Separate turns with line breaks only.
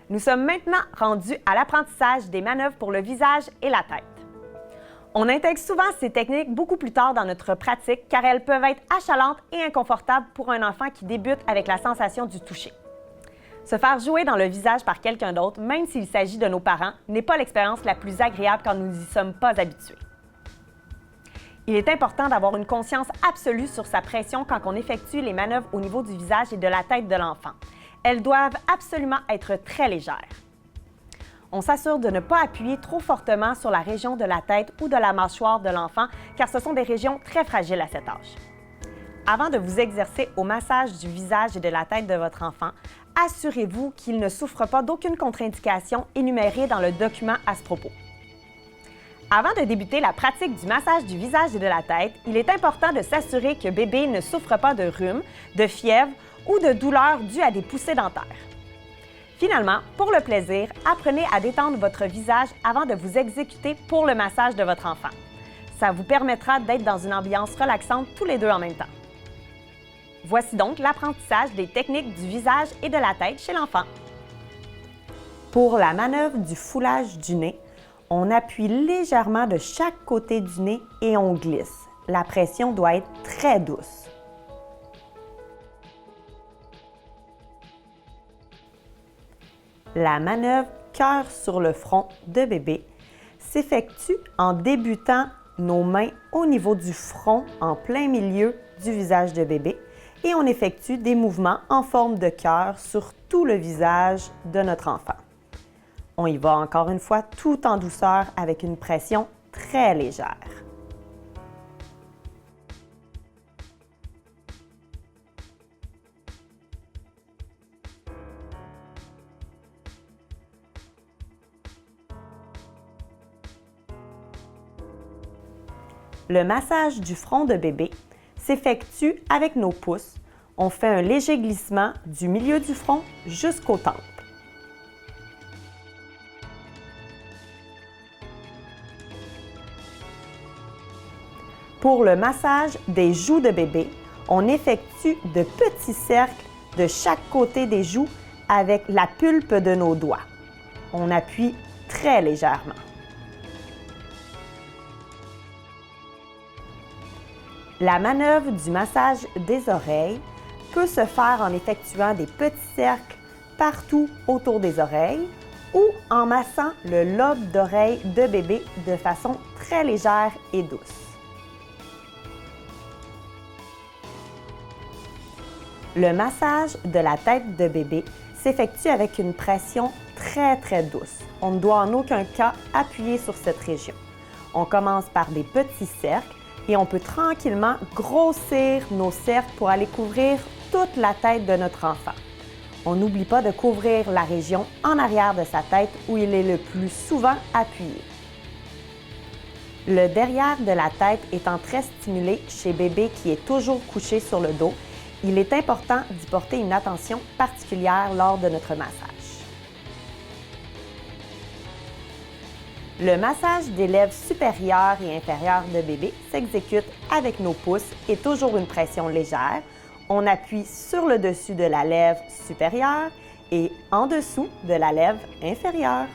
Nous sommes maintenant rendus à l'apprentissage des manœuvres pour le visage et la tête. On intègre souvent ces techniques beaucoup plus tard dans notre pratique car elles peuvent être achalantes et inconfortables pour un enfant qui débute avec la sensation du toucher. Se faire jouer dans le visage par quelqu'un d'autre, même s'il s'agit de nos parents, n'est pas l'expérience la plus agréable quand nous n'y sommes pas habitués. Il est important d'avoir une conscience absolue sur sa pression quand on effectue les manœuvres au niveau du visage et de la tête de l'enfant. Elles doivent absolument être très légères. On s'assure de ne pas appuyer trop fortement sur la région de la tête ou de la mâchoire de l'enfant, car ce sont des régions très fragiles à cet âge. Avant de vous exercer au massage du visage et de la tête de votre enfant, assurez-vous qu'il ne souffre pas d'aucune contre-indication énumérée dans le document à ce propos. Avant de débuter la pratique du massage du visage et de la tête, il est important de s'assurer que bébé ne souffre pas de rhume, de fièvre ou de douleurs dues à des poussées dentaires. Finalement, pour le plaisir, apprenez à détendre votre visage avant de vous exécuter pour le massage de votre enfant. Ça vous permettra d'être dans une ambiance relaxante tous les deux en même temps. Voici donc l'apprentissage des techniques du visage et de la tête chez l'enfant. Pour la manœuvre du foulage du nez, on appuie légèrement de chaque côté du nez et on glisse. La pression doit être très douce. La manœuvre cœur sur le front de bébé s'effectue en débutant nos mains au niveau du front en plein milieu du visage de bébé et on effectue des mouvements en forme de cœur sur tout le visage de notre enfant. On y va encore une fois tout en douceur avec une pression très légère. Le massage du front de bébé s'effectue avec nos pouces. On fait un léger glissement du milieu du front jusqu'aux tempes. Pour le massage des joues de bébé, on effectue de petits cercles de chaque côté des joues avec la pulpe de nos doigts. On appuie très légèrement. La manœuvre du massage des oreilles peut se faire en effectuant des petits cercles partout autour des oreilles ou en massant le lobe d'oreille de bébé de façon très légère et douce. Le massage de la tête de bébé s'effectue avec une pression très douce. On ne doit en aucun cas appuyer sur cette région. On commence par des petits cercles et on peut tranquillement grossir nos cercles pour aller couvrir toute la tête de notre enfant. On n'oublie pas de couvrir la région en arrière de sa tête où il est le plus souvent appuyé. Le derrière de la tête étant très stimulé chez bébé qui est toujours couché sur le dos, il est important d'y porter une attention particulière lors de notre massage. Le massage des lèvres supérieures et inférieures de bébé s'exécute avec nos pouces et toujours une pression légère. On appuie sur le dessus de la lèvre supérieure et en dessous de la lèvre inférieure.